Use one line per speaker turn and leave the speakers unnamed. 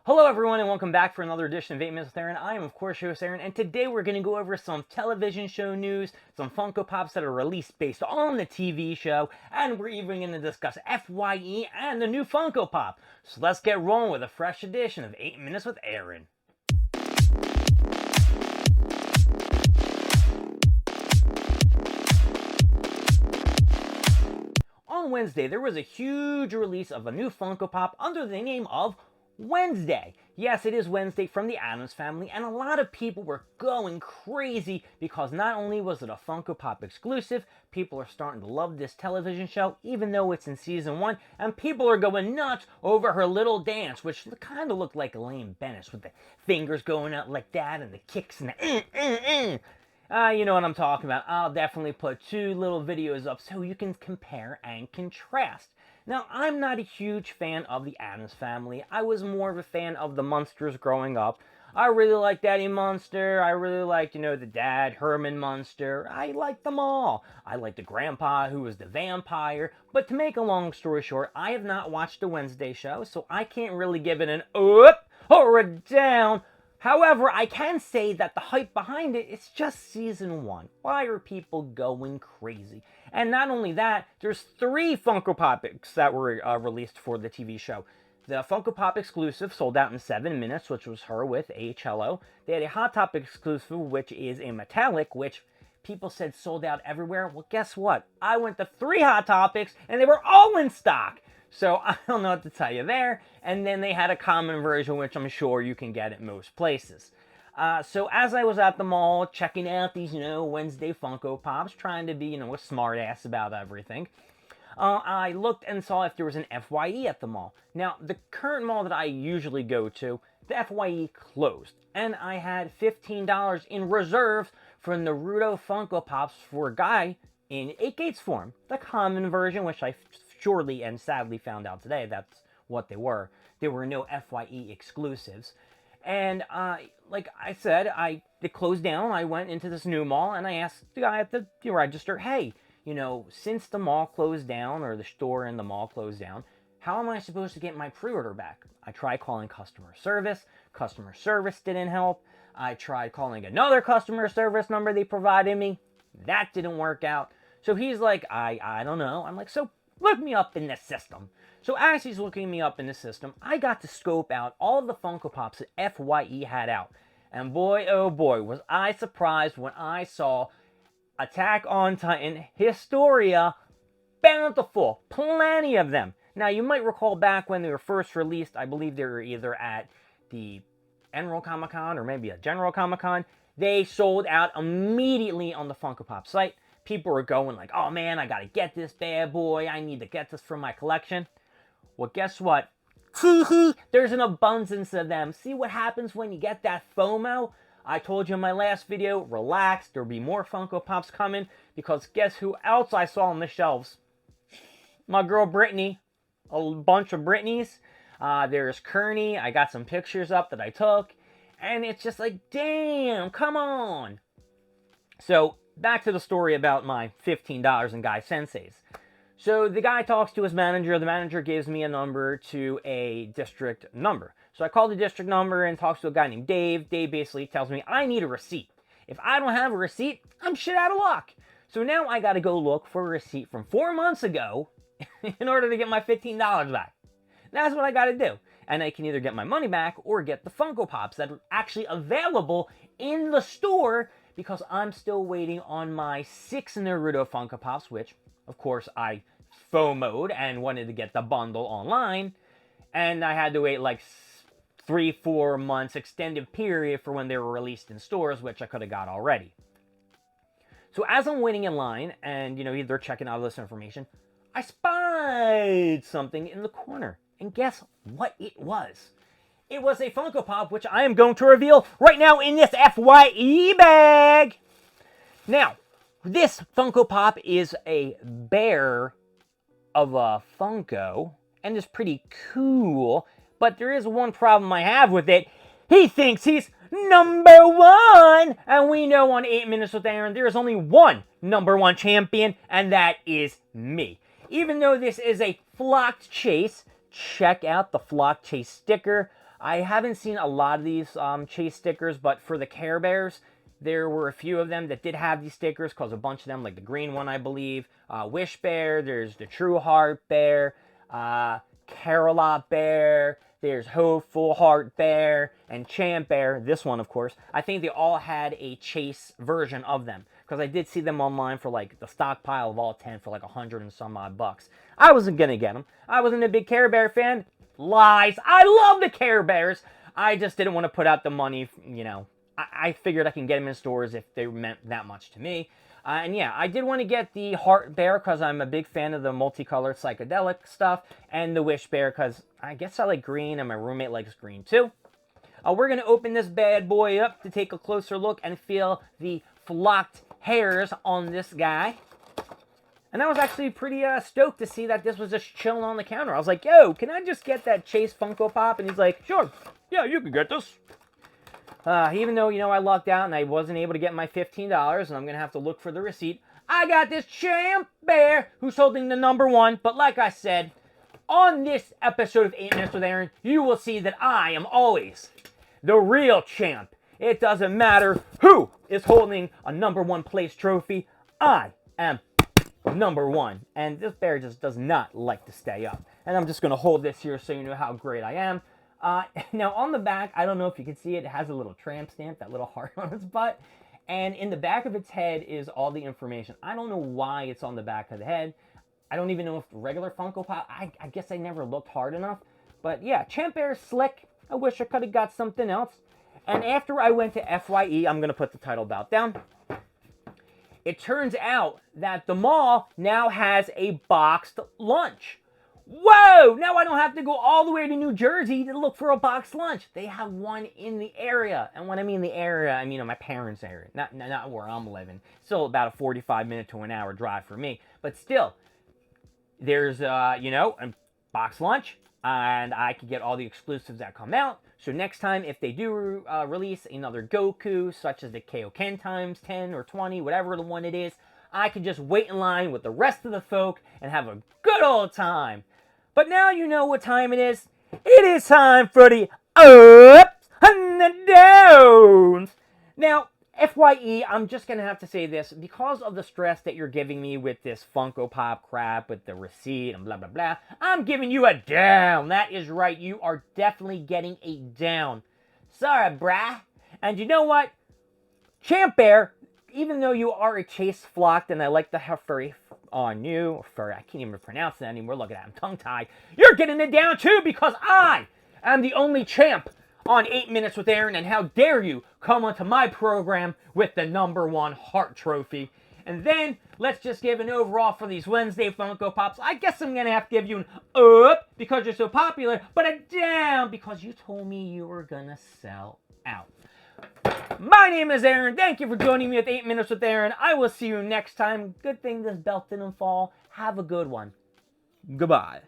Hello everyone and welcome back for another edition of 8 Minutes with Aaron. I am of course your host Aaron, and today we're going to go over some television show news, some Funko Pops that are released based on the TV show, and we're even going to discuss FYE and the new Funko Pop. So let's get rolling with a fresh edition of 8 Minutes with Aaron. On Wednesday, there was a huge release of a new Funko Pop under the name of Wednesday. Yes, it is Wednesday from the Addams Family, and a lot of people were going crazy because not only was it a Funko Pop exclusive, people are starting to love this television show, even though it's in season 1, and people are going nuts over her little dance, which kind of looked like Elaine Bennis with the fingers going out like that and the kicks and the you know what I'm talking about. I'll definitely put 2 little videos up so you can compare and contrast. Now, I'm not a huge fan of the Addams Family. I was more of a fan of the Munsters growing up. I really liked Daddy Munster. I really liked, the dad, Herman Munster. I liked them all. I liked the grandpa who was the vampire. But to make a long story short, I have not watched the Wednesday show, so I can't really give it an up or a down. However, I can say that the hype behind it, it's just season 1. Why are people going crazy? And not only that, there's 3 Funko Pops that were released for the TV show. The Funko Pop exclusive sold out in 7 minutes, which was her with HLO. They had a Hot Topic exclusive, which is a metallic, which people said sold out everywhere. Well, guess what? I went to 3 Hot Topics, and they were all in stock. So I don't know what to tell you there. And then they had a common version, which I'm sure you can get at most places. So as I was at the mall checking out these, Wednesday Funko Pops, trying to be, a smart ass about everything, I looked and saw if there was an FYE at the mall. Now, the current mall that I usually go to, the FYE closed. And I had $15 in reserve for Naruto Funko Pops for a guy in 8 Gates form. The common version, which I surely and sadly found out today that's what they were. There were no FYE exclusives. And like I said, it closed down. I went into this new mall and I asked the guy at the register, hey, since the mall closed down, or the store in the mall closed down, how am I supposed to get my pre-order back? I tried calling customer service. Customer service didn't help. I tried calling another customer service number they provided me. That didn't work out. So he's like, I don't know. I'm like, so look me up in the system. So as he's looking me up in the system, I got to scope out all of the Funko Pops that FYE had out. And boy, oh boy, was I surprised when I saw Attack on Titan, Historia, Bountiful, plenty of them. Now, you might recall back when they were first released, I believe they were either at the Emerald Comic Con or maybe a General Comic Con. They sold out immediately on the Funko Pop site. People were going like, oh man, I gotta get this bad boy. I need to get this for my collection. Well, guess what? There's an abundance of them. See what happens when you get that FOMO? I told you in my last video, relax. There'll be more Funko Pops coming, because guess who else I saw on the shelves? My girl Brittany. A bunch of Britneys. There's Kearney. I got some pictures up that I took. And it's just like, damn, come on. So, back to the story about my $15 in Guy Sensei's. So the guy talks to his manager. The manager gives me a number to a district number. So I call the district number and talks to a guy named Dave. Dave basically tells me I need a receipt. If I don't have a receipt, I'm shit out of luck. So now I got to go look for a receipt from 4 months ago in order to get my $15 back. That's what I got to do. And I can either get my money back or get the Funko Pops that are actually available in the store, because I'm still waiting on my 6 Naruto Funko Pops, which, of course, I FOMO'd and wanted to get the bundle online. And I had to wait like 3-4 months extended period for when they were released in stores, which I could have got already. So as I'm waiting in line and, either checking out this information, I spied something in the corner. And guess what it was? It was a Funko Pop, which I am going to reveal right now in this FYE bag. Now, this Funko Pop is a bear of a Funko, and it's pretty cool. But there is one problem I have with it. He thinks he's #1! And we know on 8 Minutes with Aaron, there is only one #1 champion, and that is me. Even though this is a Flocked Chase, check out the Flock Chase sticker. I haven't seen a lot of these Chase stickers, but for the Care Bears, there were a few of them that did have these stickers, because a bunch of them, like the green one, I believe, Wish Bear, there's the True Heart Bear, Carolot Bear, there's Hopeful Heart Bear, and Champ Bear, this one, of course. I think they all had a Chase version of them, because I did see them online for, like, the stockpile of all 10 for, like, 100 and some odd bucks. I wasn't gonna get them. I wasn't a big Care Bear fan. Lies. I love the Care Bears. I just didn't want to put out the money, you know. I figured I can get them in stores if they meant that much to me. And yeah, I did want to get the Heart Bear because I'm a big fan of the multicolored psychedelic stuff, and the Wish Bear because I guess I like green and my roommate likes green too. We're going to open this bad boy up to take a closer look and feel the flocked hairs on this guy. And I was actually pretty stoked to see that this was just chilling on the counter. I was like, yo, can I just get that Chase Funko Pop? And he's like, sure, yeah, you can get this. Even though, you know, I lucked out and I wasn't able to get my $15 and I'm going to have to look for the receipt, I got this Champ Bear who's holding the #1. But like I said, on this episode of 8 Minutes with Aaron, you will see that I am always the real champ. It doesn't matter who is holding a #1 place trophy. I am #1. And this bear just does not like to stay up. And I'm just going to hold this here so you know how great I am. Now, on the back, I don't know if you can see it, it has a little tramp stamp, that little heart on its butt. And in the back of its head is all the information. I don't know why it's on the back of the head. I don't even know if regular Funko Pop, I guess I never looked hard enough. But yeah, Champ Bear slick. I wish I could have got something else. And after I went to FYE, I'm going to put the title belt down. It turns out that the mall now has a boxed lunch. Whoa! Now I don't have to go all the way to New Jersey to look for a boxed lunch. They have one in the area. And when I mean the area, I mean my parents' area. Not where I'm living. Still about a 45-minute to an hour drive for me. But still, there's, you know, a boxed lunch. And I can get all the exclusives that come out. So next time, if they do release another Goku, such as the Kaioken times 10 or 20, whatever the one it is, I can just wait in line with the rest of the folk and have a good old time. But now you know what time it is. It is time for the ups and the downs. Now, FYE, I'm just going to have to say this. Because of the stress that you're giving me with this Funko Pop crap, with the receipt and blah, blah, blah, I'm giving you a down. That is right. You are definitely getting a down. Sorry, brah. And you know what? Champ Bear, even though you are a Chase flocked, and I like the furry on you, furry, I can't even pronounce that anymore. Look at that, I'm tongue-tied. You're getting it down too because I am the only champ on 8 Minutes with Aaron, and how dare you come onto my program with the #1 heart trophy. And then, let's just give an overall for these Wednesday Funko Pops. I guess I'm going to have to give you an up because you're so popular, but a down because you told me you were going to sell out. My name is Aaron. Thank you for joining me with 8 Minutes with Aaron. I will see you next time. Good thing this belt didn't fall. Have a good one. Goodbye.